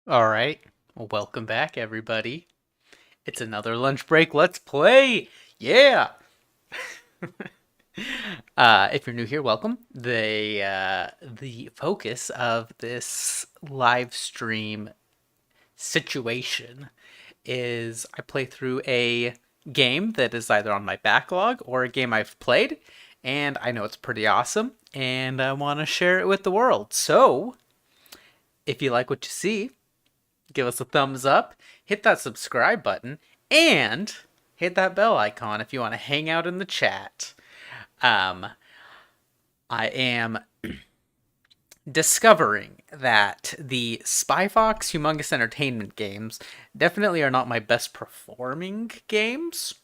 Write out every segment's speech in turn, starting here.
All right. Well, welcome back, everybody. It's another lunch break. Let's play. Yeah. If you're new here, welcome. The focus of this live stream situation is I play through a game that is either on my backlog or a game I've played, and I know it's pretty awesome, and I want to share it with the world. So, if you like what you see, give us a thumbs up, hit that subscribe button, and hit that bell icon if you want to hang out in the chat. Um, I am discovering that the Spy Fox Humongous Entertainment games definitely are not my best performing games.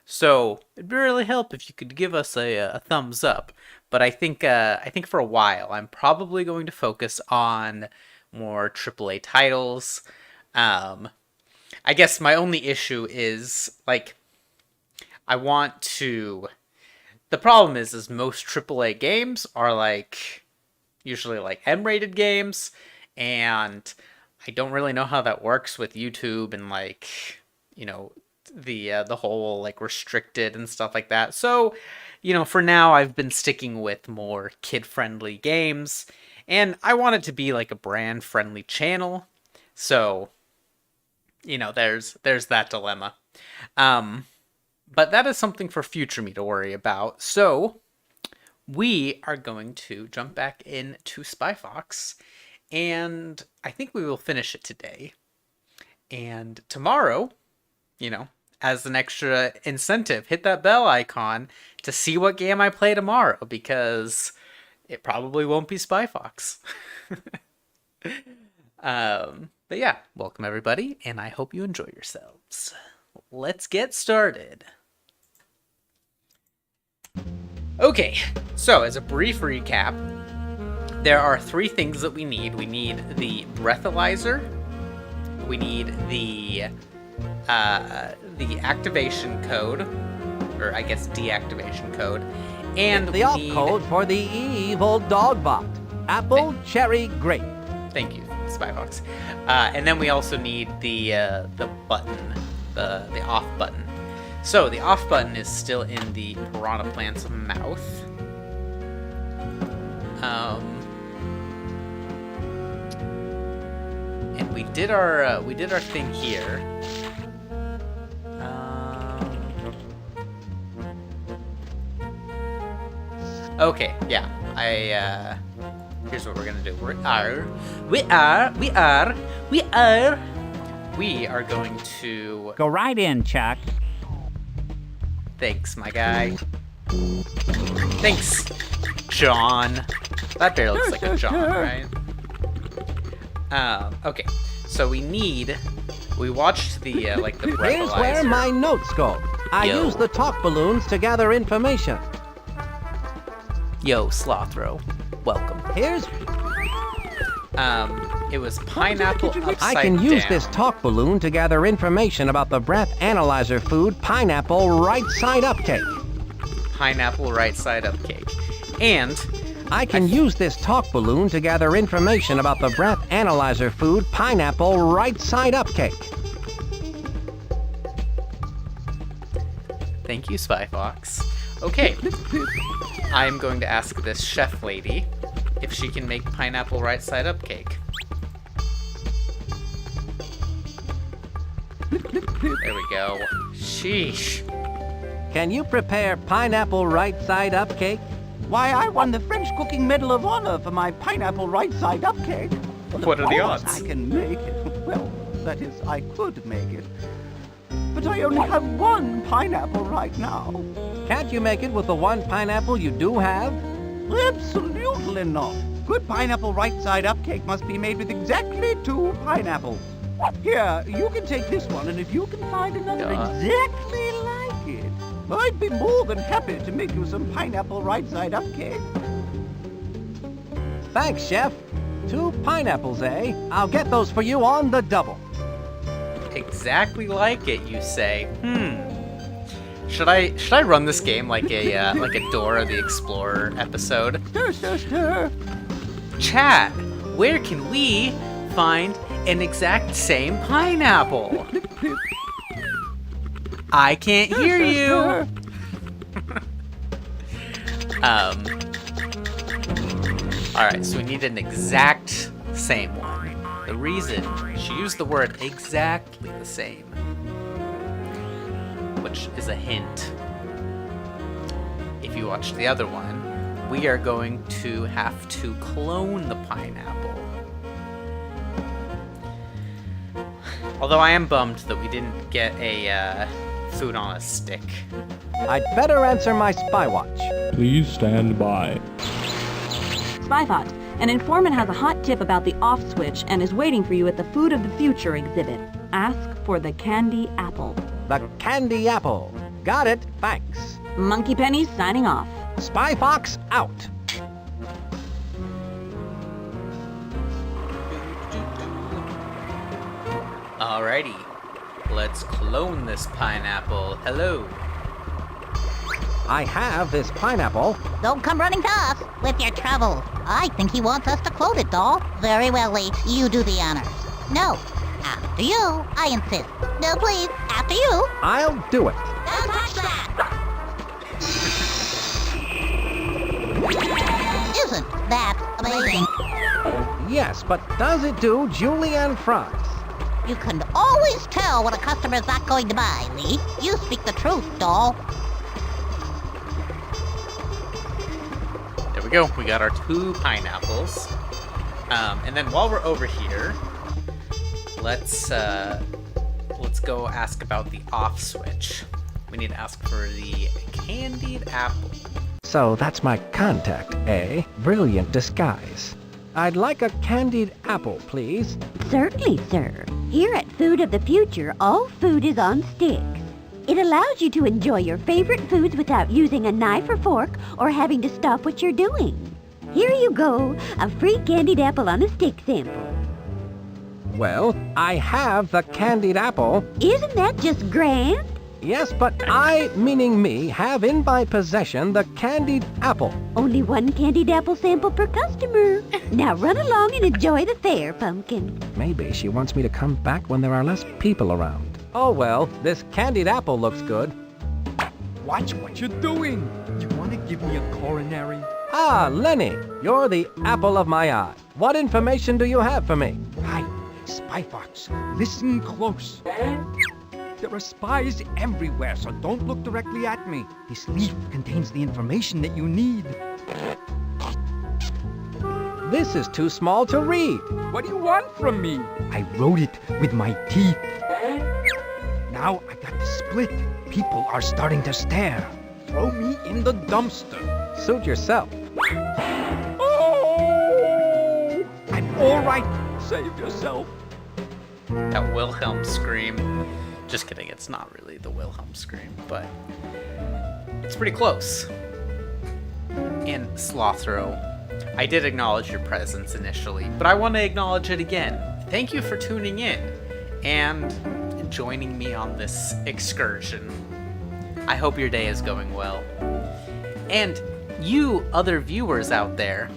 So it'd really help if you could give us a thumbs up. But I think for a while I'm probably going to focus on more AAA titles. I guess my only issue is like I want to. The problem is most AAA games are like usually like M-rated games, and I don't really know how that works with YouTube and like you know the whole like restricted and stuff like that. So, for now I've been sticking with more kid-friendly games, and I want it to be like a brand-friendly channel. So, there's that dilemma. Um, but that is something for future me to worry about. So we are going to jump back into Spy Fox, and I think we will finish it today. And tomorrow, you know, as an extra incentive, hit that bell icon to see what game I play tomorrow, because it probably won't be Spy Fox. But yeah, welcome everybody, and I hope you enjoy yourselves. Let's get started. Okay, so as a brief recap, there are three things that we need. We need the breathalyzer, we need the activation code, or I guess deactivation code, and the op code for the evil dog bot. Apple, cherry, grape. Thank you, Spyfox. And then we also need the button, the off button. So the off button is still in the piranha plant's mouth. And we did our thing here. Okay, yeah. Here's what we're gonna do. We are going to Go right in, Chuck. Thanks, my guy. Thanks, John. That bear looks like a John, right? Okay. So we watched the breathalyzer. Here's where my notes go. I use the talk balloons to gather information. Yo, Slothro. Welcome. Here's... It was pineapple upside down. I can use this talk balloon to gather information about the breath analyzer food pineapple right side up cake. Pineapple right side up cake. And I can use this talk balloon to gather information about the breath analyzer food pineapple right side up cake. Thank you, Spy Fox. Okay. I'm going to ask this chef lady if she can make pineapple right side up cake. There we go. Sheesh. Can you prepare pineapple right side up cake? Why, I won the French Cooking Medal of Honor for my pineapple right side up cake. Well, what are the of course odds? I can make it. Well, that is, I could make it. But I only have one pineapple right now. Can't you make it with the one pineapple you do have? Absolutely not. Good pineapple right side up cake must be made with exactly 2 pineapples. Here, you can take this one, and if you can find another exactly like it, I'd be more than happy to make you some pineapple right side up cake. Thanks, Chef. 2 pineapples, eh? I'll get those for you on the double. Exactly like it, you say. Should I run this game like a Dora the Explorer episode? Stir, stir, stir. Chat, where can we find an exact same pineapple. I can't hear you. Alright, so we need an exact same one. The reason she used the word exactly the same, which is a hint. If you watch the other one, we are going to have to clone the pineapple. Although I am bummed that we didn't get a food on a stick. I'd better answer my spy watch. Please stand by. Spyfox, an informant has a hot tip about the off switch and is waiting for you at the Food of the Future exhibit. Ask for the candy apple. The candy apple. Got it, thanks. Monkey Penny signing off. Spy Fox out. Alrighty, let's clone this pineapple. Hello. I have this pineapple. Don't come running to us with your trouble. I think he wants us to clone it, doll. Very well, Lee. You do the honors. No. After you, I insist. No, please. After you. I'll do it. Don't touch that! Isn't that amazing? Yes, but does it do julienne fries? You can always tell when a customer's not going to buy, Lee. You speak the truth, doll. There we go. We got our 2 pineapples. And then while we're over here, let's go ask about the off switch. We need to ask for the candied apple. So that's my contact, eh? Brilliant disguise. I'd like a candied apple, please. Certainly, sir. Here at Food of the Future, all food is on sticks. It allows you to enjoy your favorite foods without using a knife or fork or having to stop what you're doing. Here you go, a free candied apple on a stick sample. Well, I have the candied apple. Isn't that just grand? Yes, but I, meaning me, have in my possession the candied apple. Only one candied apple sample per customer. Now run along and enjoy the fare, Pumpkin. Maybe she wants me to come back when there are less people around. Oh well, this candied apple looks good. Watch what you're doing. You want to give me a coronary? Ah, Lenny, you're the apple of my eye. What information do you have for me? Hi, Spy Fox. Listen close. There are spies everywhere, so don't look directly at me. This leaf contains the information that you need. This is too small to read. What do you want from me? I wrote it with my teeth. Now I got to split. People are starting to stare. Throw me in the dumpster. Suit yourself. Oh! I'm all right. Save yourself. That Wilhelm scream. Just kidding, it's not really the Wilhelm scream, but it's pretty close. And Slothro, I did acknowledge your presence initially, but I want to acknowledge it again. Thank you for tuning in and joining me on this excursion. I hope your day is going well. And you other viewers out there,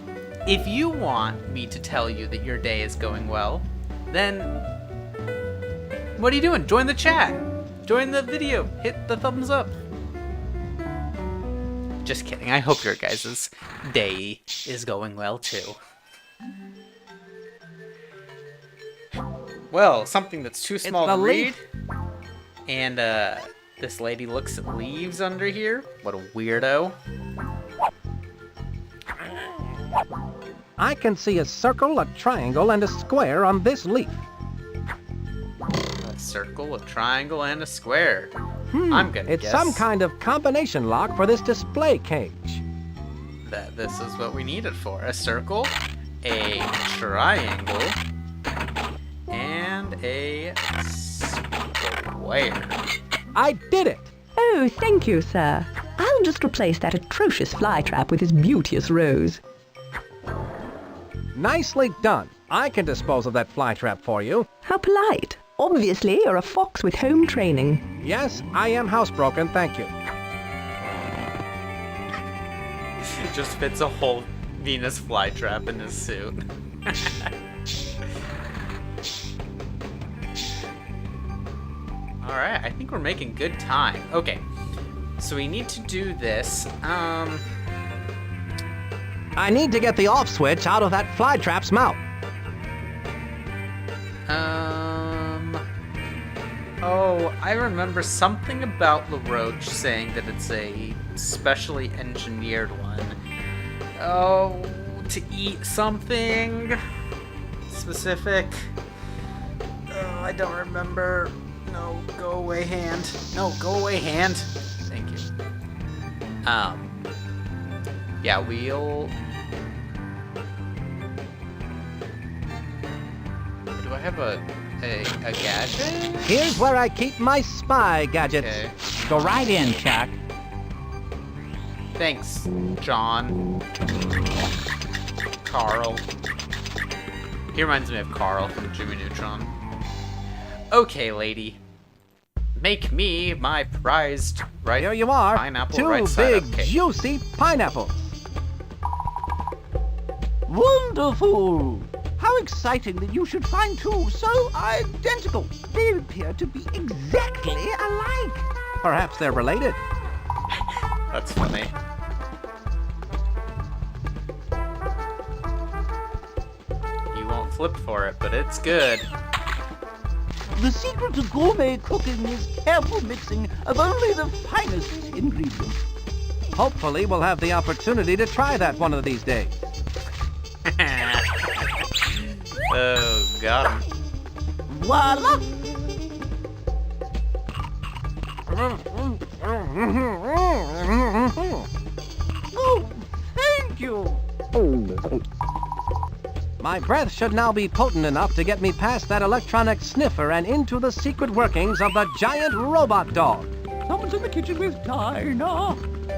if you want me to tell you that your day is going well, then what are you doing? Join the chat. Join the video. Hit the thumbs up. Just kidding. I hope your guys' day is going well too. Well, something that's too small to read. And this lady looks at leaves under here. What a weirdo. I can see a circle, a triangle, and a square on this leaf. A circle, a triangle, and a square. I'm gonna It's guess some kind of combination lock for this display cage. that this is what we need it for. A circle, a triangle, and a square. I did it! Oh, thank you, sir. I'll just replace that atrocious flytrap with this beauteous rose. Nicely done. I can dispose of that flytrap for you. How polite. Obviously, you're a fox with home training. Yes, I am housebroken, thank you. It just fits a whole Venus flytrap in his suit. Alright, I think we're making good time. Okay, so we need to do this. I need to get the off switch out of that flytrap's mouth. Oh, I remember something about LaRoche saying that it's a specially engineered one. Oh, to eat something specific. Oh, I don't remember. No, go away, hand. No, go away, hand. Thank you. Yeah, we'll... Do I have a gadget? Here's where I keep my spy gadgets. Okay. Go right in, Chuck. Thanks, John. Carl. He reminds me of Carl from Jimmy Neutron. Okay, lady. Make me my prized right Here you are. pineapple Two right side big, up cake. juicy pineapples. Wonderful! How exciting that you should find two so identical. They appear to be exactly alike. Perhaps they're related. That's funny. You won't flip for it, but it's good. The secret to gourmet cooking is careful mixing of only the finest ingredients. Hopefully, we'll have the opportunity to try that one of these days. Oh, got him. Voila! Oh, thank you! My breath should now be potent enough to get me past that electronic sniffer and into the secret workings of the giant robot dog. Someone's in the kitchen with Dinah.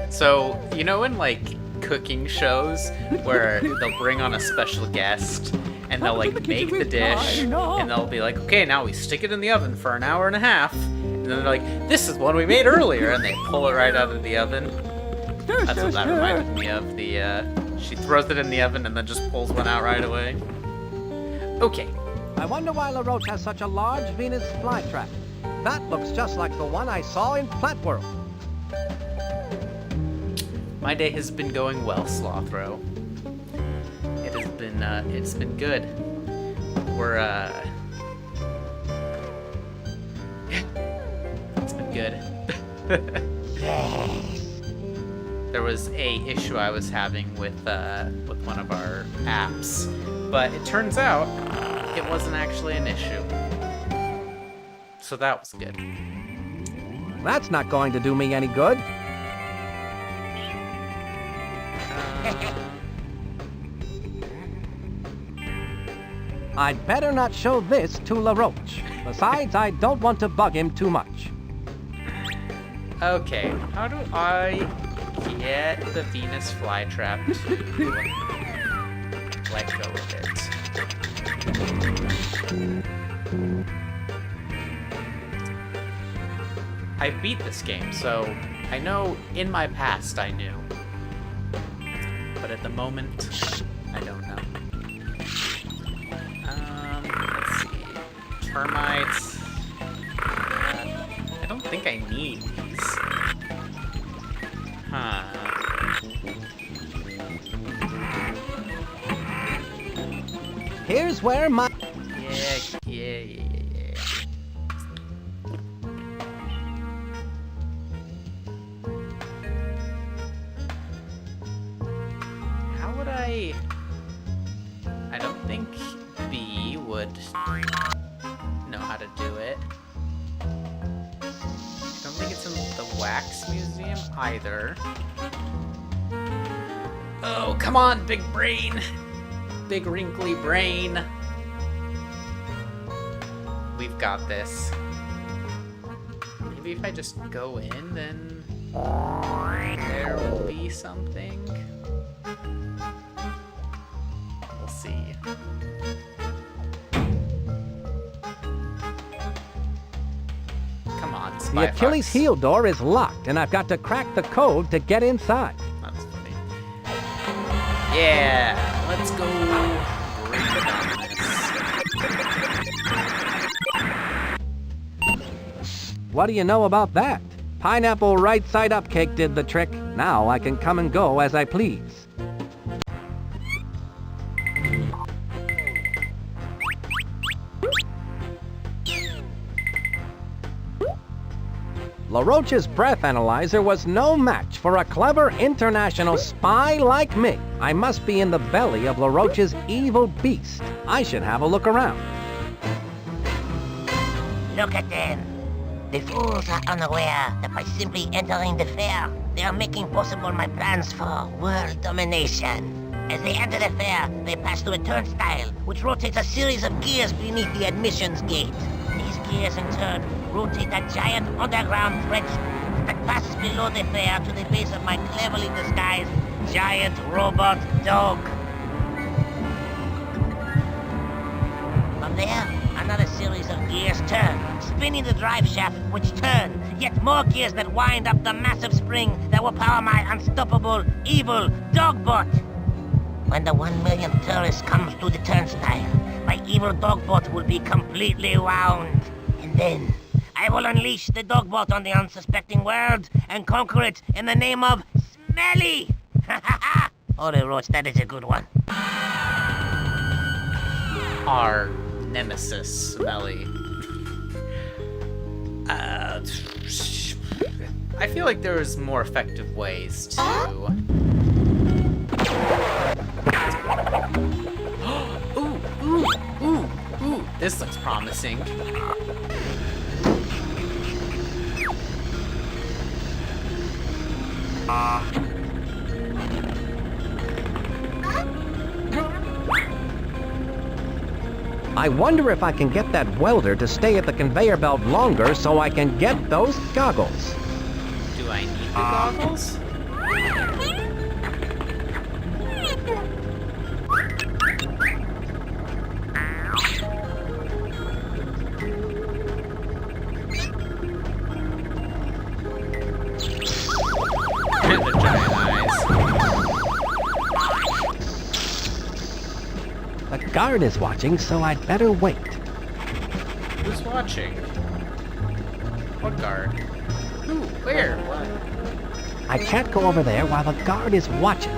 So, you know in like cooking shows where they'll bring on a special guest and they'll like make the dish and they'll be like, okay, now we stick it in the oven for an hour and a half. And then they're like, this is one we made earlier, and they pull it right out of the oven. That's what that reminded me of. She throws it in the oven and then just pulls one out right away. Okay. I wonder why LaRoche has such a large Venus flytrap. That looks just like the one I saw in Plant World. My day has been going well, Slothro. It's been good. We're, it's been good. There was a issue I was having with one of our apps, but it turns out it wasn't actually an issue. So that was good. That's not going to do me any good. I'd better not show this to LaRoche. Besides, I don't want to bug him too much. Okay, how do I get the Venus flytrap to let go of it? I beat this game, so I know in my past I knew. But at the moment, I don't know. Let's see. Termites. I don't think I need these. Huh. Here's where my... Yeah. How would I don't think B would know how to do it. I don't think it's in the Wax Museum either. Oh, come on, big brain! Big wrinkly brain. We've got this. Maybe if I just go in, then there will be something. We'll see. Come on, Spy The Achilles Fox. heel door is locked, and I've got to crack the code to get inside. That's funny. Yeah, let's go. Break the dominance. What do you know about that? Pineapple right side up cake did the trick. Now I can come and go as I please. LaRoche's breath analyzer was no match for a clever international spy like me. I must be in the belly of LaRoche's evil beast. I should have a look around. Look at them. The fools are unaware that by simply entering the fair, they are making possible my plans for world domination. As they enter the fair, they pass through a turnstile, which rotates a series of gears beneath the admissions gate. These gears, in turn, rotate a giant underground trench that passes below the fair to the base of my cleverly disguised giant robot dog. From there, another series of gears turn, spinning the drive shaft, which turn, yet more gears that wind up the massive spring that will power my unstoppable, evil Dogbot. When the 1 millionth tourist comes to the turnstile, my evil Dogbot will be completely wound. And then, I will unleash the Dogbot on the unsuspecting world and conquer it in the name of Smelly! Ha ha ha! Oh, Roach, that is a good one. Our nemesis, Smelly. I feel like there's more effective ways to... Ooh, this looks promising. I wonder if I can get that welder to stay at the conveyor belt longer so I can get those goggles. Do I need the goggles? The giant eyes. The guard is watching, so I'd better wait. Who's watching? What guard? Who? Where? What? I can't go over there while the guard is watching.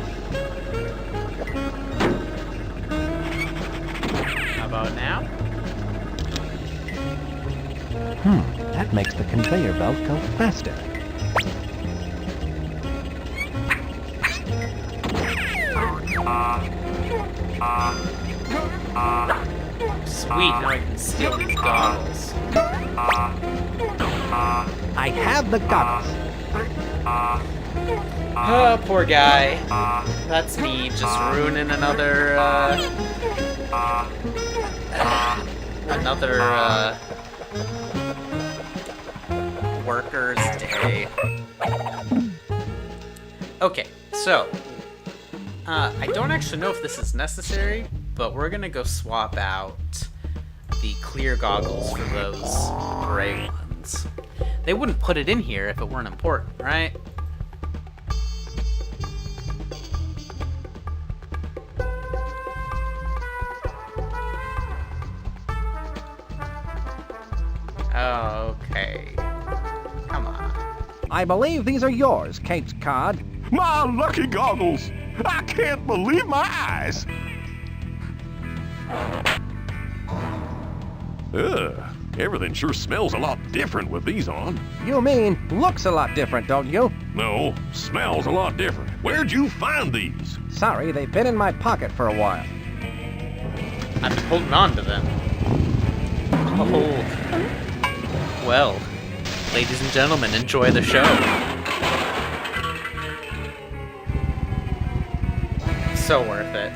How about now? That makes the conveyor belt go faster. Sweet, now I can steal these goggles. I have the goggles. Oh, poor guy. That's me, just ruining another, worker's day. Okay, so, I don't actually know if this is necessary, but we're gonna go swap out the clear goggles for those gray ones. They wouldn't put it in here if it weren't important, right? Okay. Come on. I believe these are yours, Cape Cod. My lucky goggles! I can't believe my eyes! Ugh, everything sure smells a lot different with these on. You mean looks a lot different, don't you? No, smells a lot different. Where'd you find these? Sorry, they've been in my pocket for a while. I've been holding on to them. Oh. Well, ladies and gentlemen, enjoy the show. So worth it.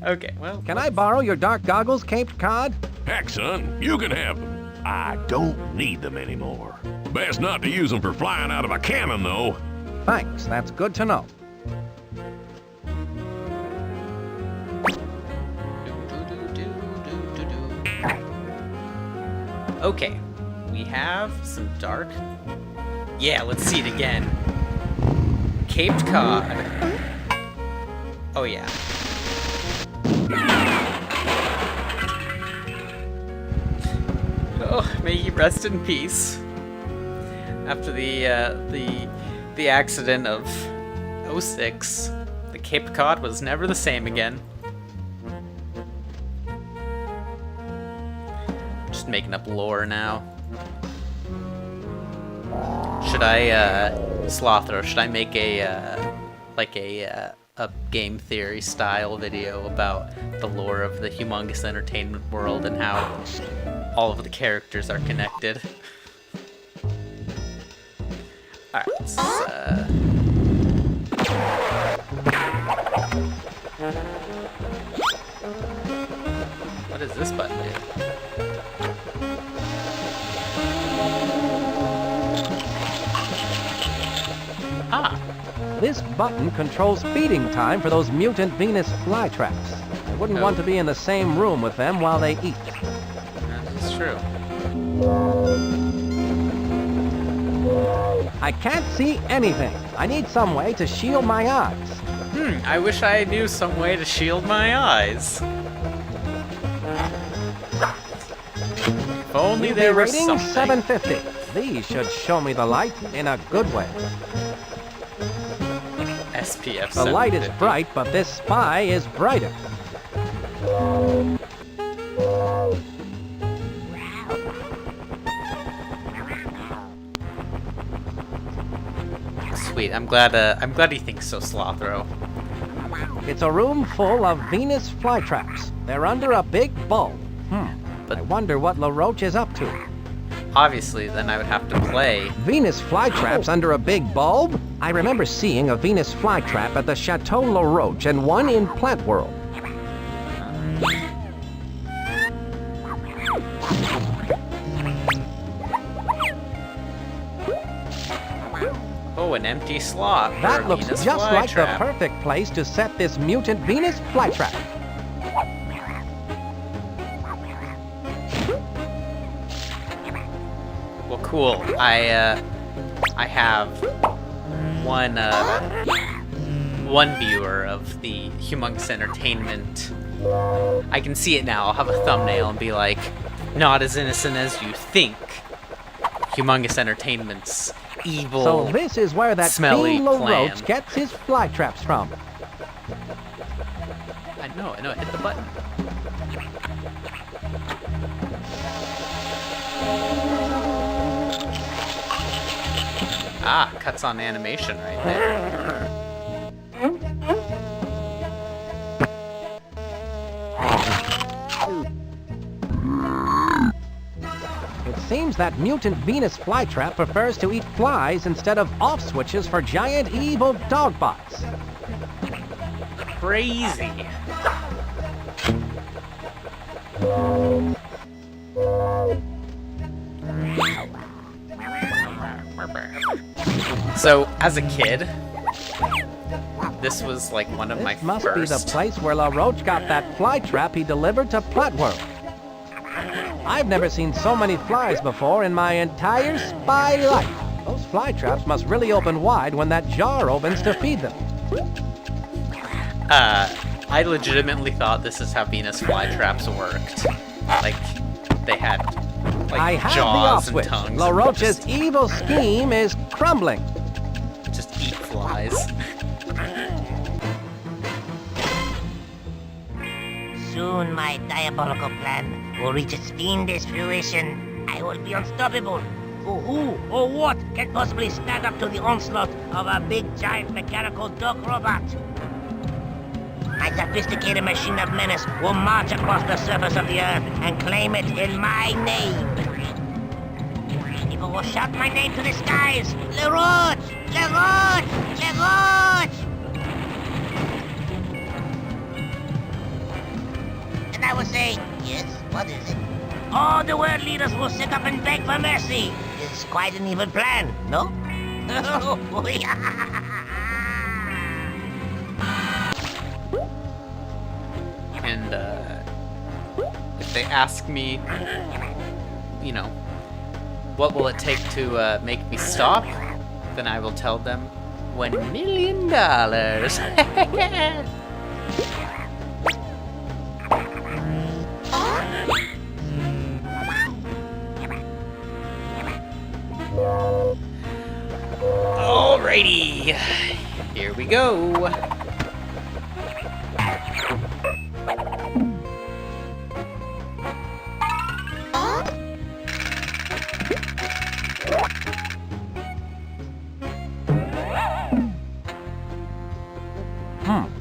Okay, well... Can I borrow your dark goggles, Cape Cod? Heck, son, you can have them. I don't need them anymore. Best not to use them for flying out of a cannon, though. Thanks, that's good to know. Okay, we have some dark... Yeah, let's see it again. Caped Cod. Oh yeah. Oh, may he rest in peace. After the accident of '06, the Cape Cod was never the same again. Just making up lore now. Should I, Slothro, should I make a game theory style video about the lore of the Humongous Entertainment world and how all of the characters are connected? Alright, let's, what does this button do? Ah! This button controls feeding time for those mutant Venus flytraps. I wouldn't want to be in the same room with them while they eat. That's true. I can't see anything. I need some way to shield my eyes. I wish I knew some way to shield my eyes. If only UV there were rating something. 750. These should show me the light in a good way. SPF The light is 750. bright, but this spy is brighter. Sweet. I'm glad he thinks so, Slothro. It's a room full of Venus flytraps. They're under a big bulb. But I wonder what LaRoche is up to. obviously, then I would have to play. Venus flytraps under a big bulb? I remember seeing a Venus flytrap at the Chateau LaRoche and one in Plant World. Oh, an empty slot. for That a looks Venus just like the flytrap. perfect place to set this mutant Venus flytrap. Well, cool. I have one viewer of the Humongous Entertainment. I can see it now. I'll have a thumbnail and be like, not as innocent as you think. Humongous Entertainment's evil. So this is where that smelly Fiend LaRoche plan. gets his flytraps from. I know, hit the button. Ah, cuts on animation right there. It seems that mutant Venus flytrap prefers to eat flies instead of off switches for giant evil dog bots. Crazy. So, as a kid, this was like one of my This must first. be the place where LaRoche got that flytrap he delivered to Plant World. I've never seen so many flies before in my entire spy life. Those flytraps must really open wide when that jar opens to feed them. I legitimately thought this is how Venus flytraps worked. Like, they had like I have the jaws off and switch. tongues. LaRoche's and evil scheme is crumbling. just eat flies. Soon my diabolical plan will reach its fiendish fruition. I will be unstoppable. For who or what can possibly stand up to the onslaught of a big, giant, mechanical dog robot? My sophisticated machine of menace will march across the surface of the earth and claim it in my name. People will shout my name to the skies. LaRoche! LaRoche! LaRoche! And I will say, yes, what is it? All the world leaders will sit up and beg for mercy. It's quite an evil plan, no? And if they ask me, you know, what will it take to make me stop, then I will tell them $1 million. Alrighty, here we go.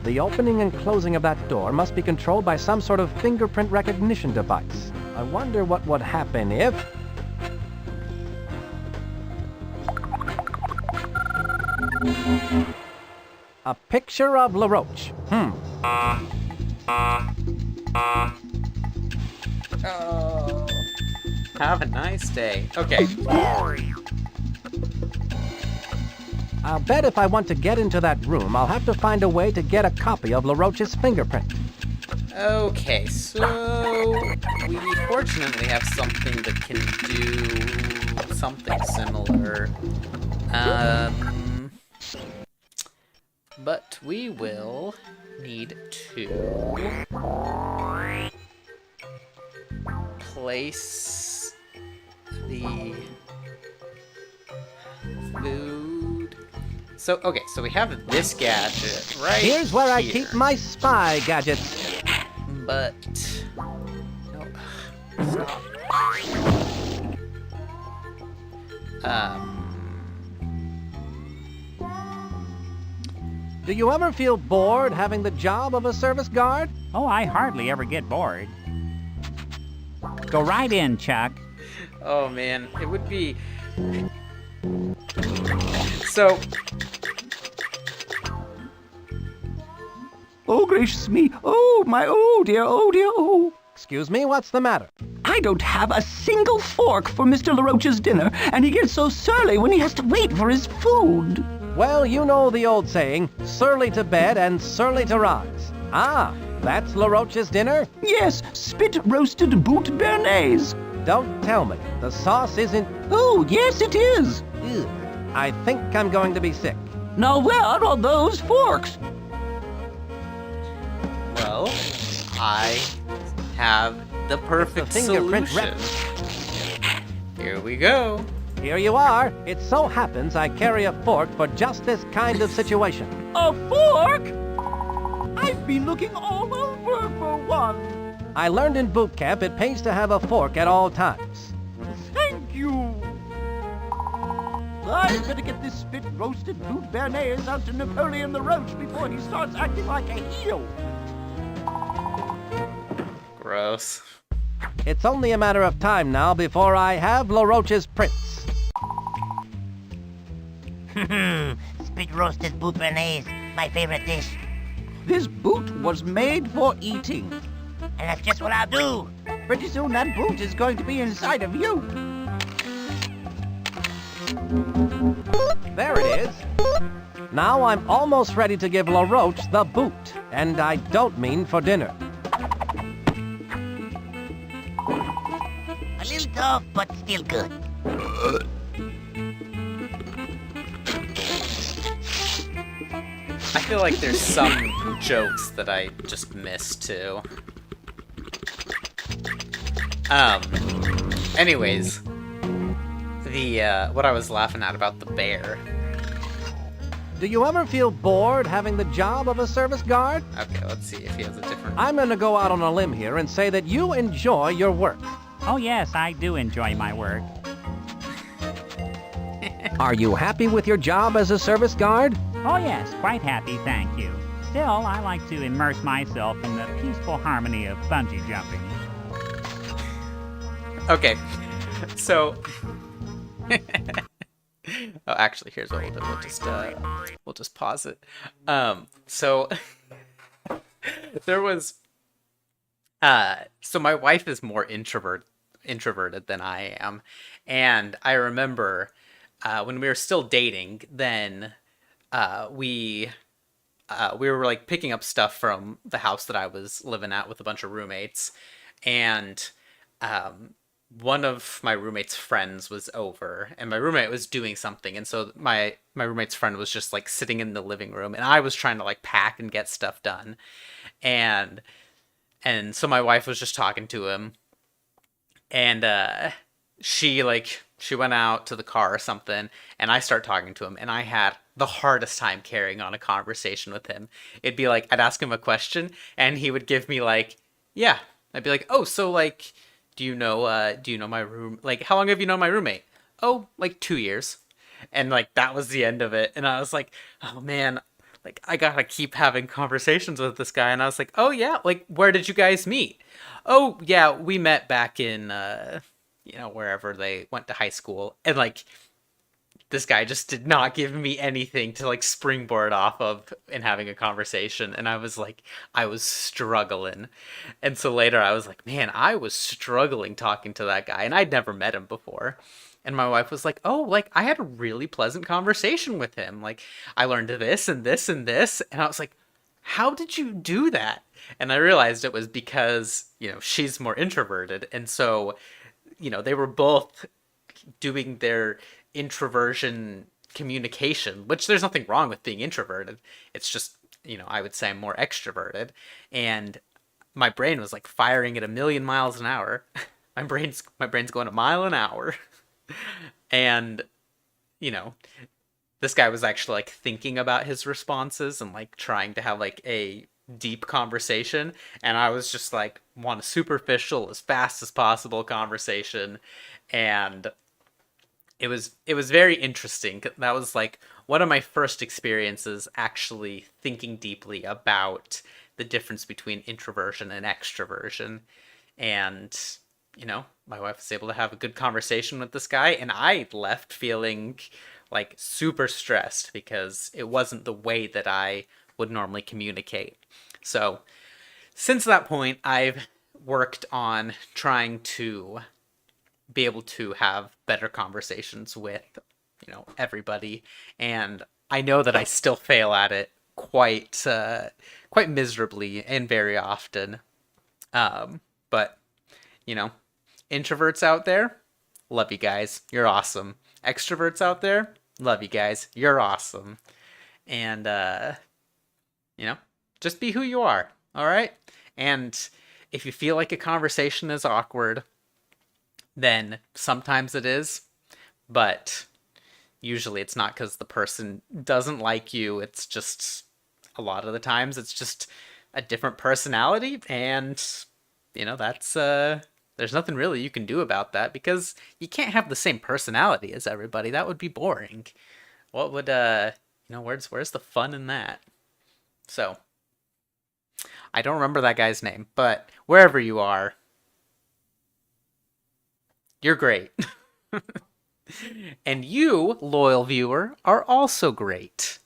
The opening and closing of that door must be controlled by some sort of fingerprint recognition device. I wonder what would happen if... A picture of LaRoche. Oh, have a nice day. Okay. I'll bet if I want to get into that room, I'll have to find a way to get a copy of LaRoche's fingerprint. Okay, so we fortunately have something that can do something similar. But we will need to place the food. So, okay, so we have this gadget right Here's where I here. keep my spy gadgets. But no, stop. Do you ever feel bored having the job of a service guard? Oh, I hardly ever get bored. Go right in, Chuck. Oh man, it would be so. Oh, gracious me. Oh, my, oh dear, oh dear, oh. Excuse me, what's the matter? I don't have a single fork for Mr. LaRoche's dinner, and he gets so surly when he has to wait for his food. Well, you know the old saying, surly to bed and surly to rise. Ah, that's LaRoche's dinner? Yes, spit-roasted boot béarnaise. Don't tell me. The sauce isn't... Oh, yes, it is. Ugh. I think I'm going to be sick. Now, where are those forks? Well, I have the perfect The fingerprint solution. Here we go. Here you are. It so happens I carry a fork for just this kind of situation. A fork? I've been looking all over for one. I learned in boot camp it pays to have a fork at all times. Thank you. I better get this spit-roasted boot béarnaise out to Napoleon the Roach before he starts acting like a heel. Gross. It's only a matter of time now before I have LaRoche's prints. Spit roasted boot béarnaise, my favorite dish. This boot was made for eating. And that's just what I'll do. Pretty soon that boot is going to be inside of you. There it is. Now I'm almost ready to give LaRoche the boot. And I don't mean for dinner. A little tough, but still good. I feel like there's some jokes that I just missed too. Anyways, the what I was laughing at about the bear. Do you ever feel bored having the job of a service guard? Okay, let's see if he has a different. I'm going to go out on a limb here and say that you enjoy your work. Oh, yes, I do enjoy my work. Are you happy with your job as a service guard? Oh, yes, quite happy, thank you. Still, I like to immerse myself in the peaceful harmony of bungee jumping. Okay, so. Oh, actually, here's what we'll do. We'll just pause it. So there was. So my wife is more introverted than I am, and I remember when we were still dating. Then we were like picking up stuff from the house that I was living at with a bunch of roommates, and one of my roommate's friends was over, and my roommate was doing something, and so my roommate's friend was just like sitting in the living room, and I was trying to like pack and get stuff done, and so my wife was just talking to him, and she she went out to the car or something, and I start talking to him, and I had the hardest time carrying on a conversation with him. It'd be like, I'd ask him a question, and he would give me like, yeah. I'd be like, oh, so like, do you know my room? Like, how long have you known my roommate? Oh, like 2 years. And like, that was the end of it. And I was like, oh man, like, I gotta keep having conversations with this guy. And I was like, oh yeah, like, where did you guys meet? Oh yeah, we met back in, wherever they went to high school. And like, this guy just did not give me anything to like springboard off of in having a conversation. And I was like, I was struggling. And so later I was like, man, I was struggling talking to that guy. And I'd never met him before. And my wife was like, oh, like, I had a really pleasant conversation with him. Like, I learned this and this and this. And I was like, how did you do that? And I realized it was because, she's more introverted. And so, they were both doing their introversion communication, which there's nothing wrong with being introverted. It's just, I would say I'm more extroverted. And my brain was like firing at 1,000,000 miles an hour. My brain's going a mile an hour. And, this guy was actually like thinking about his responses and like trying to have like a deep conversation. And I was just like, want a superficial, as fast as possible conversation. And it was very interesting. That was like one of my first experiences actually thinking deeply about the difference between introversion and extroversion. And, my wife was able to have a good conversation with this guy, and I left feeling like super stressed because it wasn't the way that I would normally communicate. So since that point, I've worked on trying to be able to have better conversations with, everybody. And I know that I still fail at it quite miserably and very often. But, introverts out there, love you guys. You're awesome. Extroverts out there, love you guys. You're awesome. And, just be who you are. All right. And if you feel like a conversation is awkward, then sometimes it is, but usually it's not because the person doesn't like you. It's just a lot of the times it's just a different personality, and that's there's nothing really you can do about that because you can't have the same personality as everybody. That would be boring. What would where's the fun in that? So I don't remember that guy's name, but wherever you are, you're great. And you, loyal viewer, are also great.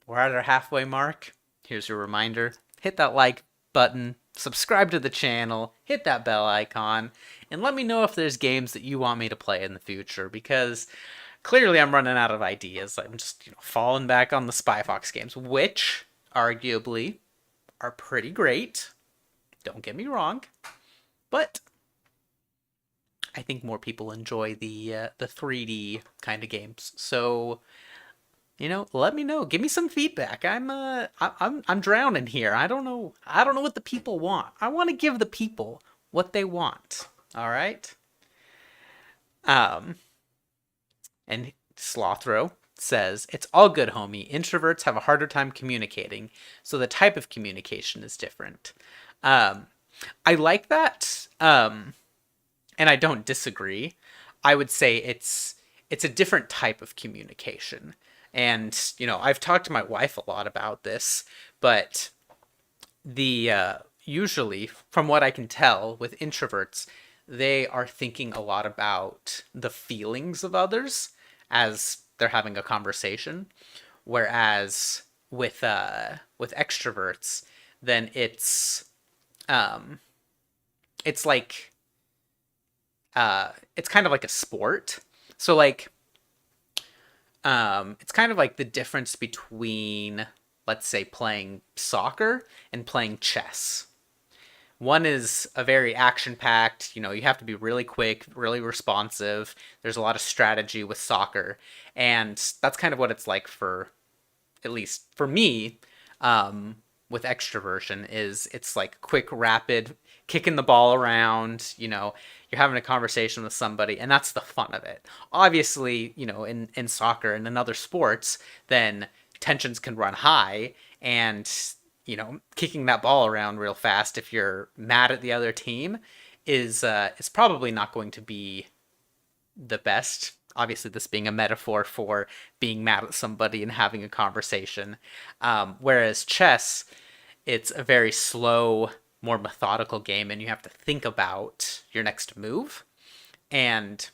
We're at our halfway mark. Here's your reminder. Hit that like button, subscribe to the channel, hit that bell icon, and let me know if there's games that you want me to play in the future, because clearly I'm running out of ideas. I'm just falling back on the Spy Fox games, which arguably are pretty great. Don't get me wrong. But I think more people enjoy the 3D kind of games. So, let me know. Give me some feedback. I'm drowning here. I don't know what the people want. I want to give the people what they want. All right? And Slothro says, it's all good, homie. Introverts have a harder time communicating, so the type of communication is different. I like that. And I don't disagree. I would say it's a different type of communication. And, I've talked to my wife a lot about this, but usually, from what I can tell with introverts, they are thinking a lot about the feelings of others as they're having a conversation. Whereas with extroverts, then it's like, it's kind of like a sport. So like, it's kind of like the difference between, let's say, playing soccer and playing chess. One is a very action-packed, you have to be really quick, really responsive. There's a lot of strategy with soccer. And that's kind of what it's like for, at least for me, with extroversion, is it's like quick, rapid, kicking the ball around, you're having a conversation with somebody, and that's the fun of it. Obviously, in soccer and in other sports, then tensions can run high, and, kicking that ball around real fast if you're mad at the other team is probably not going to be the best. Obviously, this being a metaphor for being mad at somebody and having a conversation. Whereas chess, it's a very slow, more methodical game, and you have to think about your next move. And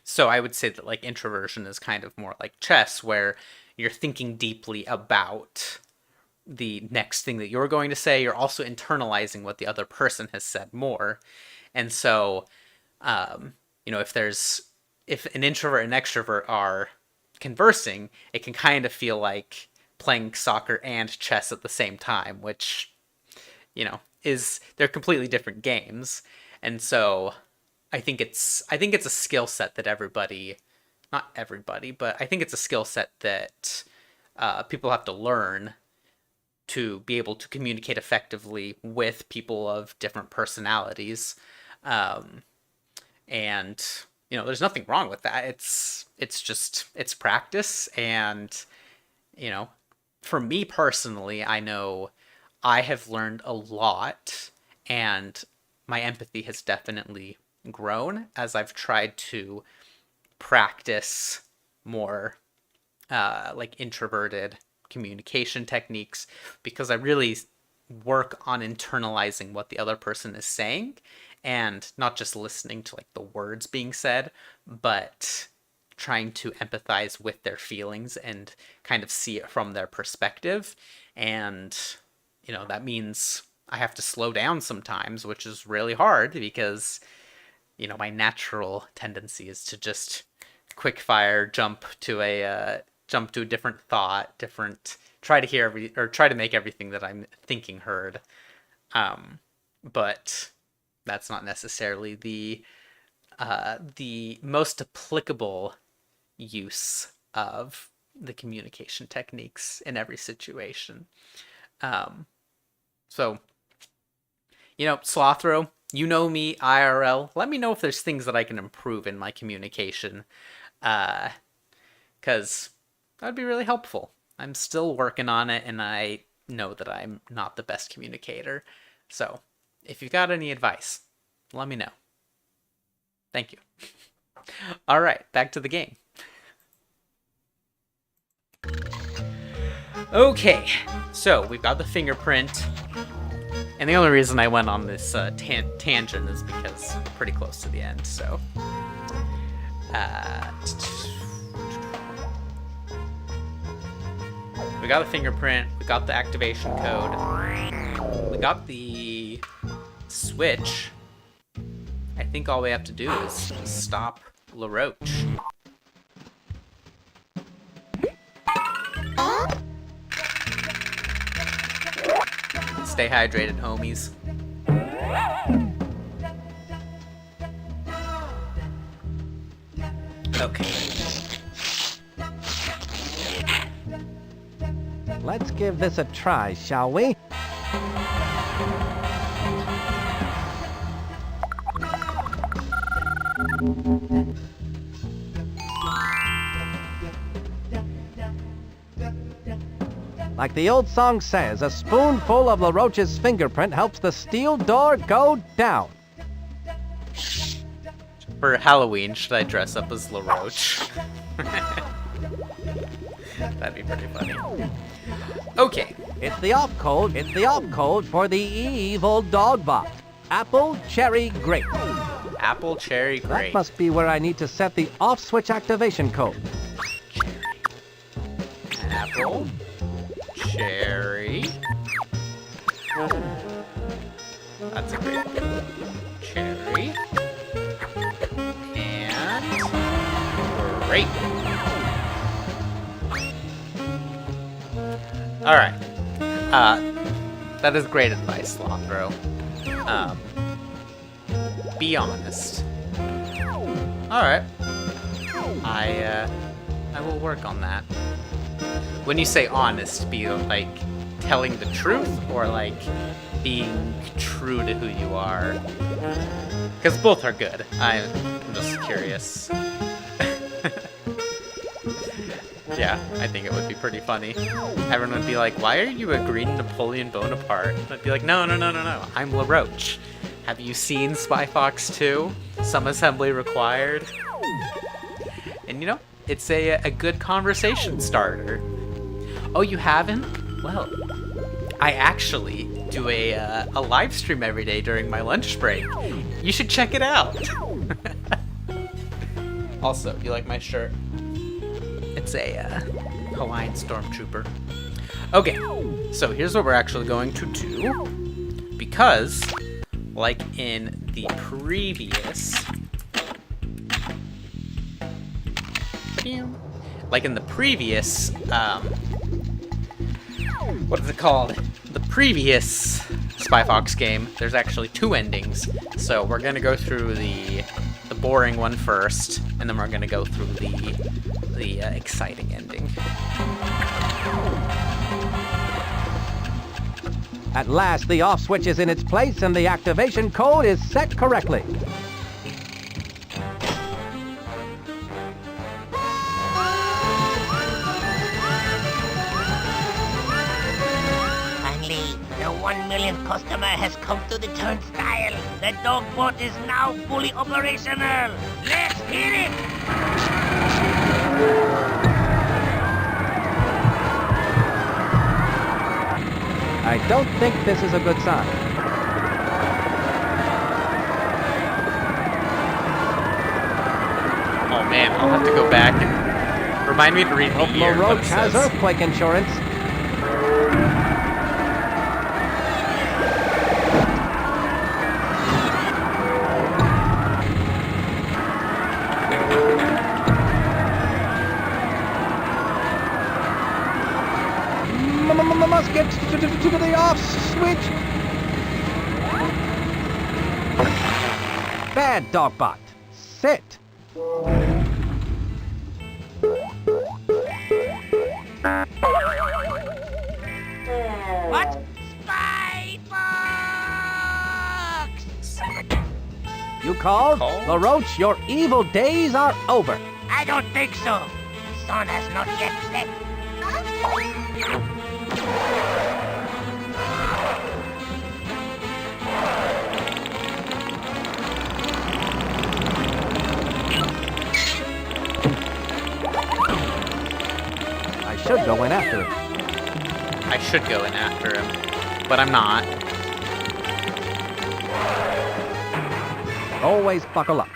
so I would say that like introversion is kind of more like chess, where you're thinking deeply about the next thing that you're going to say. You're also internalizing what the other person has said more. And so, if an introvert and extrovert are conversing, it can kind of feel like playing soccer and chess at the same time, which, they're completely different games. And so I think it's a skill set that not everybody, but I think it's a skill set that people have to learn to be able to communicate effectively with people of different personalities. And there's nothing wrong with that. It's practice. And, for me personally, I know I have learned a lot, and my empathy has definitely grown as I've tried to practice more like introverted communication techniques, because I really work on internalizing what the other person is saying and not just listening to like the words being said, but trying to empathize with their feelings and kind of see it from their perspective. And that means I have to slow down sometimes, which is really hard because my natural tendency is to just quick fire jump to a different thought, try to make everything that I'm thinking heard. But that's not necessarily the most applicable use of the communication techniques in every situation. So, Slothro, me IRL. Let me know if there's things that I can improve in my communication, because that'd be really helpful. I'm still working on it, and I know that I'm not the best communicator. So, if you've got any advice, let me know. Thank you. All right, back to the game. Okay, so we've got the fingerprint. And the only reason I went on this tangent is because we're pretty close to the end, so... we got the fingerprint, we got the activation code, we got the switch. I think all we have to do is stop LaRoche. Stay hydrated, homies. Okay. Let's give this a try, shall we? Like the old song says, a spoonful of LaRoche's fingerprint helps the steel door go down. For Halloween, should I dress up as LaRoche? That'd be pretty funny. Okay. It's the off code for the evil dog bot. Apple, cherry, grape. Apple, cherry, grape. That must be where I need to set the off switch activation code. Apple, cherry. That's a grape. Cherry. And grape. Alright. That is great advice, Slothro. Be honest. Alright. I will work on that. When you say honest, be like telling the truth, or like being true to who you are. Because both are good. I'm just curious. Yeah, I think it would be pretty funny. Everyone would be like, why are you a green Napoleon Bonaparte? And I'd be like, no, I'm LaRoche. Have you seen Spy Fox 2? Some assembly required. And you know, it's a good conversation starter. Oh, you haven't? Well, I actually do a live stream every day during my lunch break. You should check it out. Also, you like my shirt? It's a Hawaiian Stormtrooper. Okay, so here's what we're actually going to do. Because, like in the previous... what is it called? The previous Spy Fox game, there's actually 2 endings. So we're gonna go through the boring one first, and then we're gonna go through the exciting ending. At last, the off switch is in its place and the activation code is set correctly. Finally, the 1 millionth customer has come to the turnstile. The dog boat is now fully operational. Let's hit it! I don't think this is a good sign. Oh man, I'll have to go back and remind me to read the year. LaRoche has earthquake insurance. Must get to the off switch. Bad Dogbot. Sit. What? Spy Fox! You called? LaRoche, your evil days are over. I don't think so. The sun has not yet set. I should go in after him. I should go in after him, but I'm not. Always buckle up.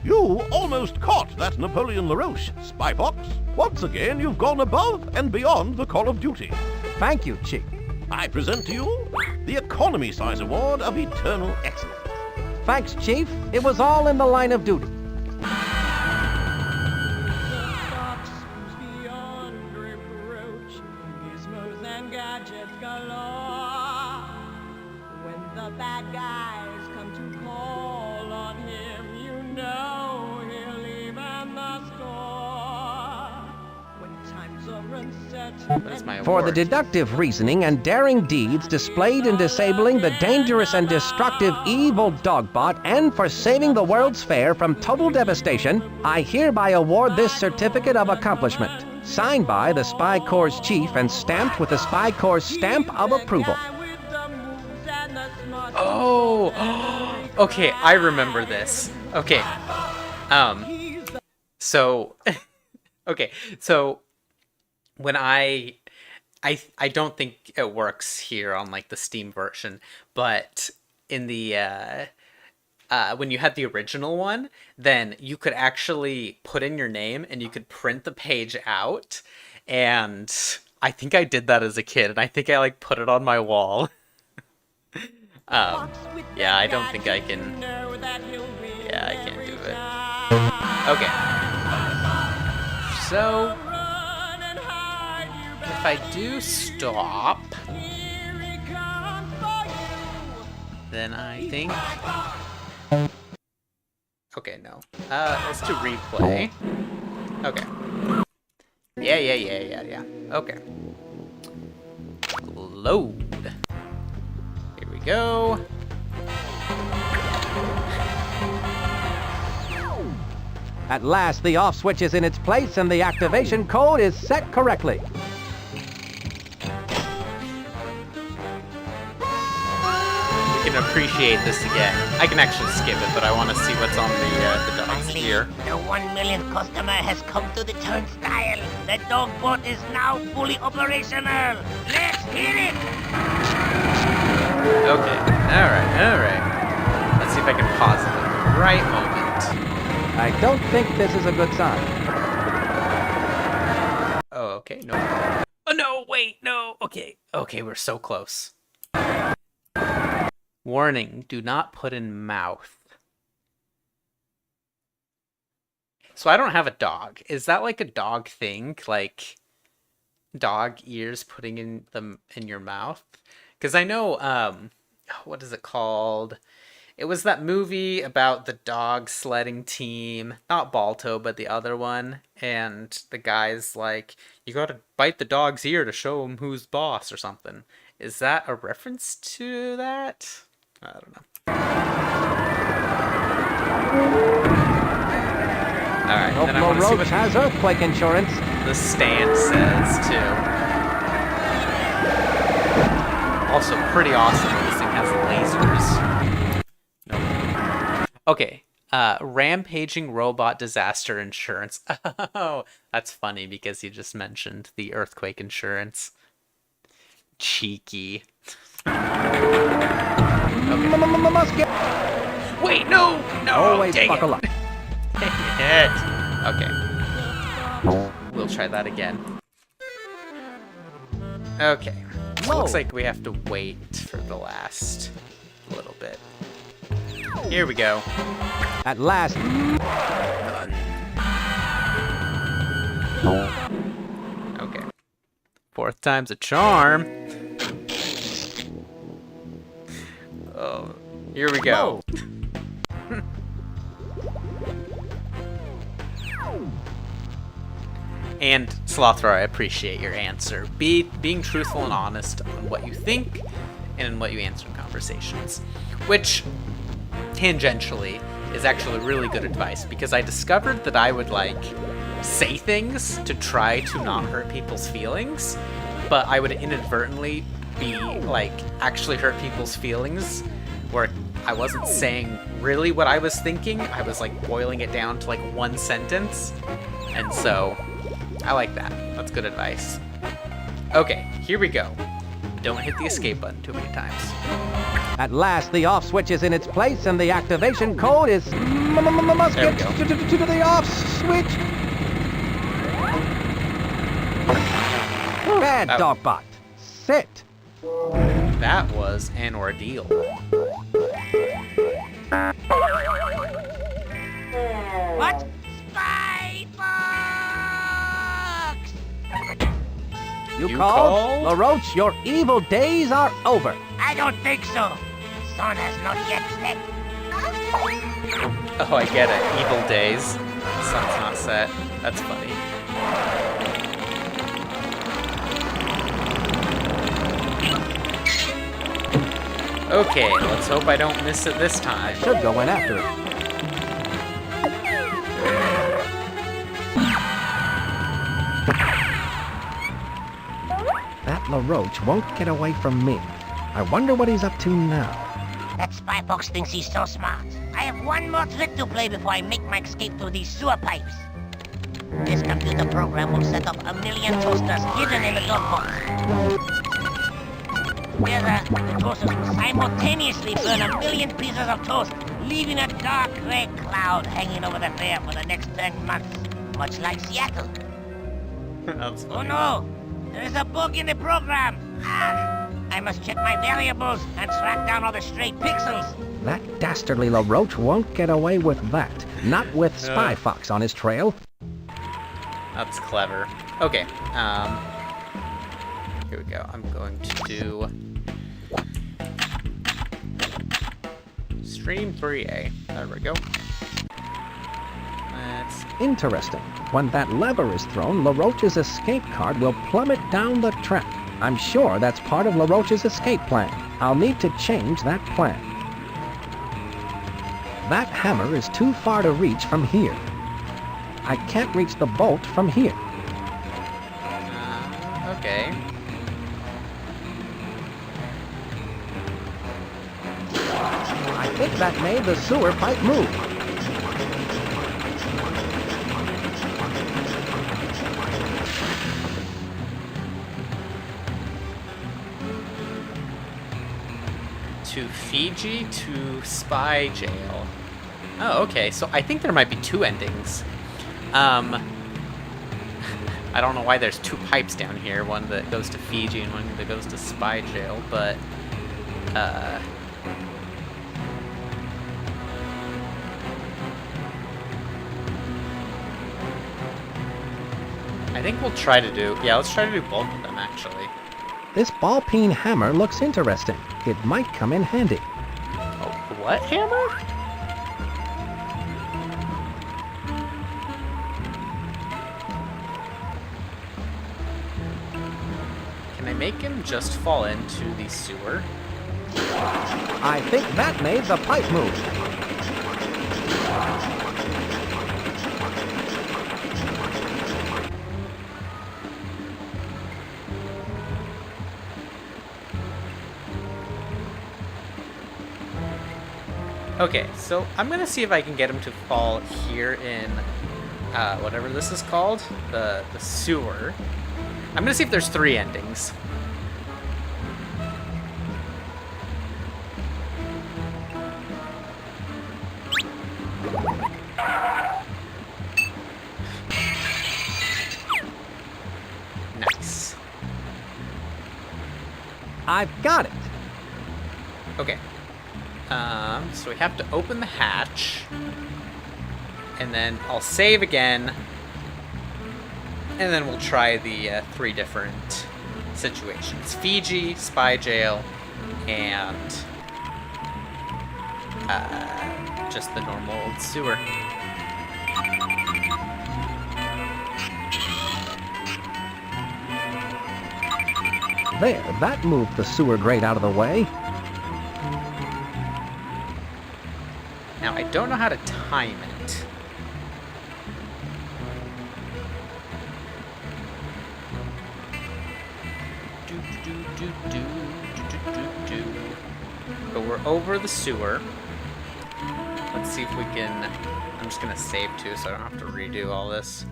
You almost caught that Napoleon LaRoche, Spy Fox. Once again, you've gone above and beyond the call of duty. Thank you, Chief. I present to you the Economy Size Award of Eternal Excellence. Thanks, Chief. It was all in the line of duty. For the deductive reasoning and daring deeds displayed in disabling the dangerous and destructive evil Dogbot and for saving the World's Fair from total devastation, I hereby award this certificate of accomplishment. Signed by the Spy Corps' chief and stamped with the Spy Corps' stamp of approval. Oh, okay, I remember this. Okay, so, okay, so when I don't think it works here on like the Steam version, but in the when you had the original one, then you could actually put in your name and you could print the page out, and I think I did that as a kid, and I think I like put it on my wall. Yeah, I don't think I can. Yeah, I can't do it. Okay. So if I do stop, then I think... Okay, no. Let's do replay. Okay. Yeah. Okay. Load. go. At last, the off switch is in its place and the activation code is set correctly. We can appreciate this again. I can actually skip it, but I want to see what's on the dog's Finally, ear. the 1 millionth customer has come to the turnstile. The dog boat is now fully operational. Let's hear it! Okay, alright. Let's see if I can pause it at the right moment. I don't think this is a good sign. Oh, okay, no. Oh, no, wait, no. Okay, we're so close. Warning, do not put in mouth. So I don't have a dog. Is that like a dog thing? Like dog ears putting in them in your mouth? Because I know, what is it called? It was that movie about the dog sledding team. Not Balto, but the other one. And the guy's like, you gotta bite the dog's ear to show him who's boss or something. Is that a reference to that? I don't know. Alright, then I want to see what has earthquake insurance. the stand says, too. Also, pretty awesome that this thing has lasers. Nope. Okay, rampaging robot disaster insurance. Oh, that's funny because you just mentioned the earthquake insurance. Cheeky. Okay. Wait, no! Always dang buckle it. up. Dang it. Okay. We'll try that again. Okay. Looks like we have to wait for the last little bit. Here we go. At last. Okay. Fourth time's a charm. Oh, here we go. And Slothro, I appreciate your answer. Being truthful and honest on what you think and in what you answer in conversations. Which, tangentially, is actually really good advice because I discovered that I would, like, say things to try to not hurt people's feelings, but I would inadvertently be, like, actually hurt people's feelings where I wasn't saying really what I was thinking. I was, like, boiling it down to, like, one sentence. And so I like that. That's good advice. Okay, here we go. Don't hit the escape button too many times. At last, the off switch is in its place and the activation code is... Must There we get go. to the off switch. Bad That- Dogbot. Sit. That was an ordeal. What? Spy box! You You called? called? LaRoche, your evil days are over. I don't think so. The sun has not yet set. Oh, I get it. Evil days. Sun's not set. That's funny. Okay, let's hope I don't miss it this time. Should go in after it. That LaRoche won't get away from me. I wonder what he's up to now. That spy box thinks he's so smart. I have one more trick to play before I make my escape through these sewer pipes. This computer program will set up 1 million toasters hidden in the dog box. Together, the toasters will simultaneously burn 1 million pieces of toast, leaving a dark gray cloud hanging over the fair for the next 10 months, much like Seattle. That's Oh funny. no! There is a bug in the program! Ah, I must check my variables and track down all the stray pixels. That dastardly LaRoche won't get away with that. Not with Spy Fox on his trail. That's clever. Okay, here we go. I'm going to do Stream 3A. There we go. Let's... Interesting. When that lever is thrown, LaRoche's escape card will plummet down the track. I'm sure that's part of LaRoche's escape plan. I'll need to change that plan. That hammer is too far to reach from here. I can't reach the bolt from here. Okay. I think that made the sewer pipe move. To Fiji to Spy Jail. Oh, okay. So I think there might be two endings. I don't know why there's two pipes down here. One that goes to Fiji and one that goes to Spy Jail, but I think we'll try to do, yeah, let's try to do both of them, actually. This ball-peen hammer looks interesting. It might come in handy. Oh, what hammer? Can I make him just fall into the sewer? I think that made the pipe move. Okay, so I'm gonna see if I can get him to fall here in whatever this is called, the sewer. I'm gonna see if there's three endings. Nice. I've got it. Okay. So we have to open the hatch, and then I'll save again, and then we'll try the three different situations. Fiji, Spy Jail, and just the normal old sewer. There, that moved the sewer grate out of the way. Now, I don't know how to time it. But we're over the sewer. Let's see if we can... I'm just gonna save too, so I don't have to redo all this.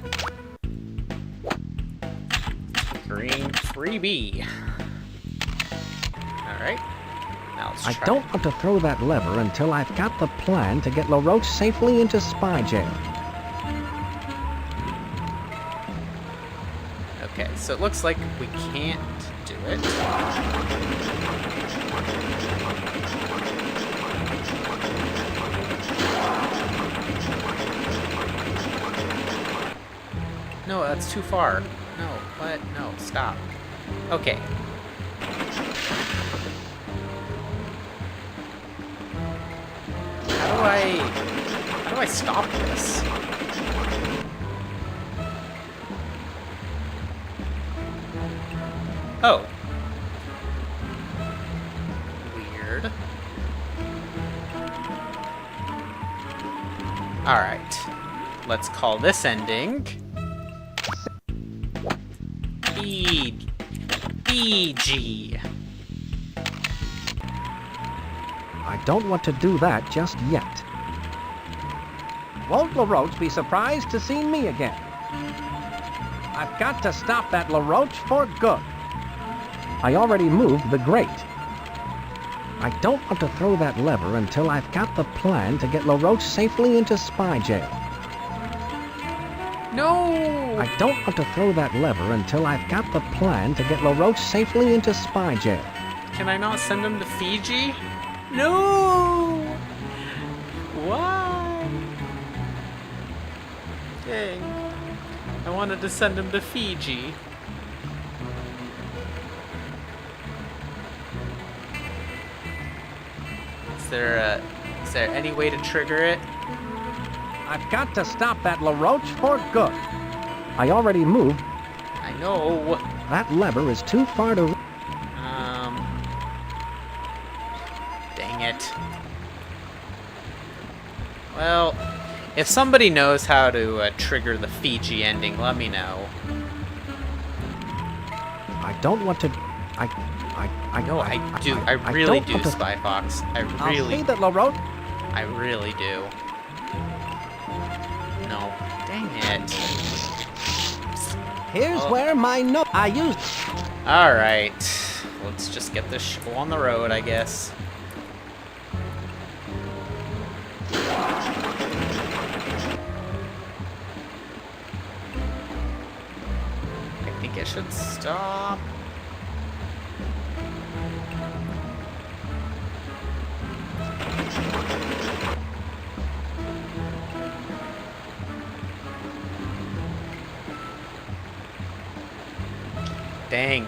Green freebie. Alright. Now let's try. I don't want to throw that lever until I've got the plan to get LaRoche safely into Spy Jail. Okay, so it looks like we can't do it. No, that's too far. No, what? No, stop. Okay. How do I stop this? Oh. Weird. Alright. Let's call this ending BG. I don't want to do that just yet. Won't LaRoche be surprised to see me again? I've got to stop that LaRoche for good. I already moved the grate. I don't want to throw that lever until I've got the plan to get LaRoche safely into Spy Jail. No! I don't want to throw that lever until I've got the plan to get LaRoche safely into Spy Jail. Can I not send him to Fiji? No! Why? Dang. I wanted to send him to Fiji. Is there any way to trigger it? I've got to stop that LaRoche for good. I already moved. I know. That lever is too far to... If somebody knows how to trigger the Fiji ending, let me know. I don't want to... No, I do. I really don't do, want to- Spy Fox. I I'll really, say that, LaRoche. I really do. No. Dang it. Here's Oh. where my note I used. Alright. Let's just get this show on the road, I guess. I think it should stop. Dang.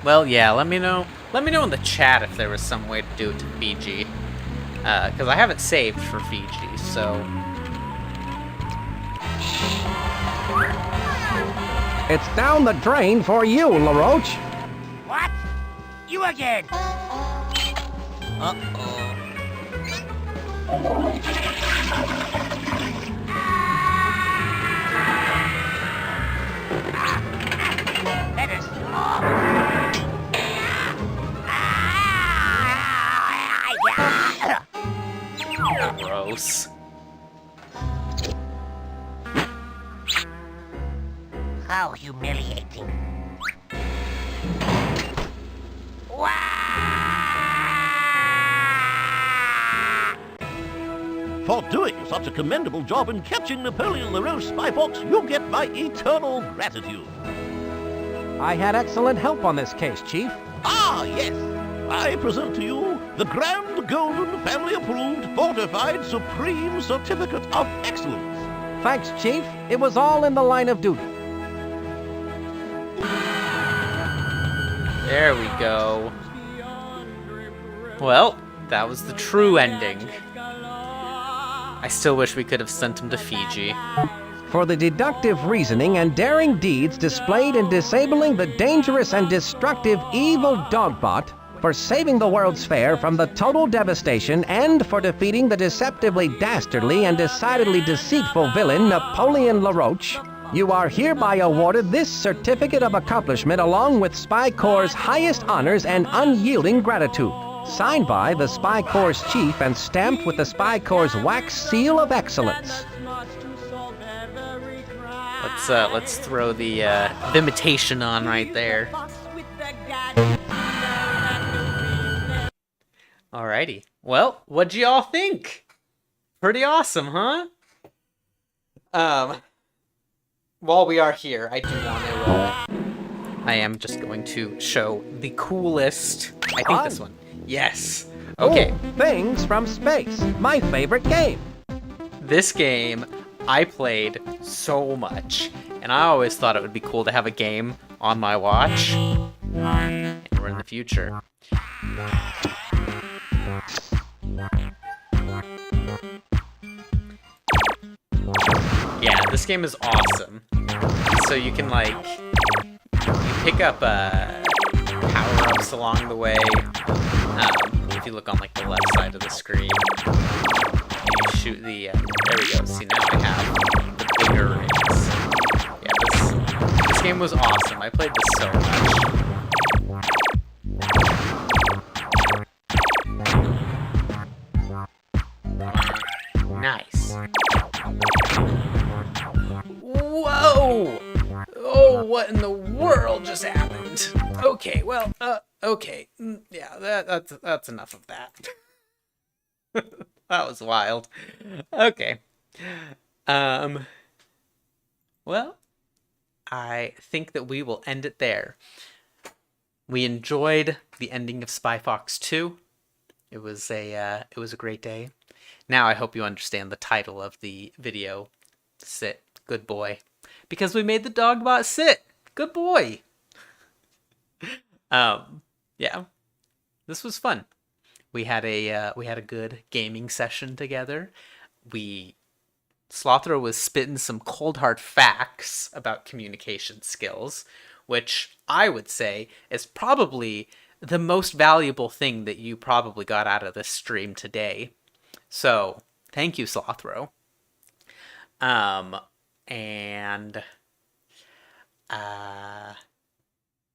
Well, yeah, let me know. Let me know in the chat if there was some way to do it to Fiji. Because I haven't saved for Fiji, so... It's down the drain for you, LaRoche. What? You again? Let us Gross. How humiliating. For doing such a commendable job in catching Napoleon LaRoche, Spy Fox, you get my eternal gratitude. I had excellent help on this case, Chief. Ah, yes. I present to you the Grand Golden Family Approved Fortified Supreme Certificate of Excellence. Thanks, Chief. It was all in the line of duty. There we go. Well, that was the true ending. I still wish we could have sent him to Fiji. For the deductive reasoning and daring deeds displayed in disabling the dangerous and destructive evil Dogbot, for saving the World's Fair from the total devastation, and for defeating the deceptively dastardly and decidedly deceitful villain Napoleon LaRoche, you are hereby awarded this certificate of accomplishment along with Spy Corps' highest honors and unyielding gratitude. Signed by the Spy Corps Chief and stamped with the Spy Corps' wax seal of excellence. Let's throw the imitation on right there. Alrighty. Well, what'd y'all think? Pretty awesome, huh? While we are here, I do want to, I am just going to show the coolest, I think this one. Yes. Okay. Oh, Things from Space, my favorite game. This game I played so much, and I always thought it would be cool to have a game on my watch. And we're in the future. Yeah, this game is awesome. So you can, like, you pick up power-ups along the way. If you look on, like, the left side of the screen, you shoot the, there we go. See, now I have the bigger rings. Yeah, this game was awesome. I played this so much. Nice. Whoa! Oh, what in the world just happened? Okay, well, okay. Yeah, that's enough of that. That was wild. Okay. Well, I think that we will end it there. We enjoyed the ending of Spy Fox 2. It was a great day. Now I hope you understand the title of the video. Sit, good boy. Because we made the Dogbot sit. Good boy. Yeah. This was fun. We had a good gaming session together. Slothro was spitting some cold hard facts about communication skills, which I would say is probably the most valuable thing that you probably got out of this stream today. So, thank you, Slothro. And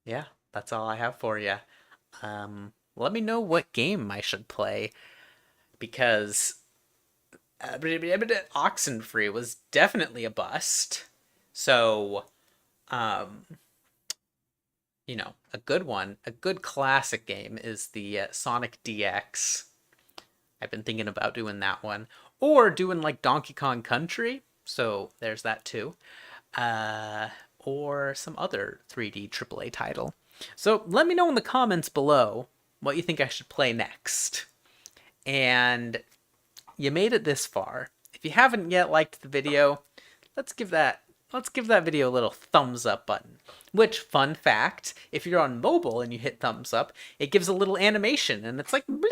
yeah, that's all I have for you. Let me know what game I should play, because Oxenfree was definitely a bust. So, you know, a good one, a good classic game is the Sonic DX. I've been thinking about doing that one, or doing like Donkey Kong Country. So there's that too. Or some other 3D AAA title. So let me know in the comments below what you think I should play next. And you made it this far. If you haven't yet liked the video, let's give that video a little thumbs up button. Which, fun fact, if you're on mobile and you hit thumbs up, it gives a little animation and it's like bling.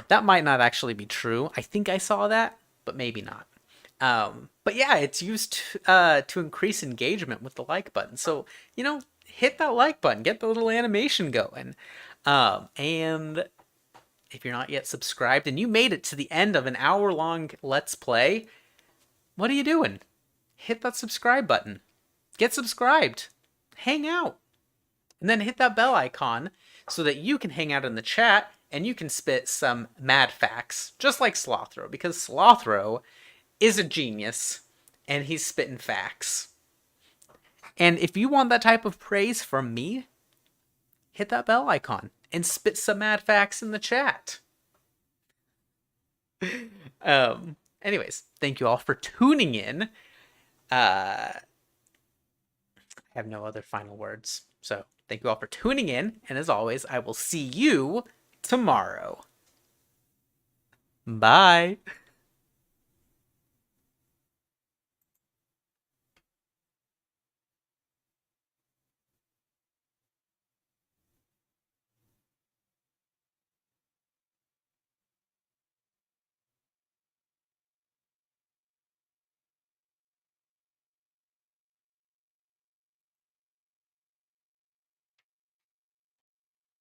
That might not actually be true. I think I saw that, but maybe not. But yeah, it's used to increase engagement with the like button. So, you know, hit that like button, get the little animation going. And if you're not yet subscribed and you made it to the end of an hour-long Let's Play, what are you doing? Hit that subscribe button. Get subscribed. Hang out. And then hit that bell icon so that you can hang out in the chat and you can spit some mad facts, just like Slothro, because Slothro is a genius and he's spitting facts. And if you want that type of praise from me, hit that bell icon and spit some mad facts in the chat. Anyways, thank you all for tuning in. I have no other final words. So thank you all for tuning in. And as always, I will see you tomorrow. Bye.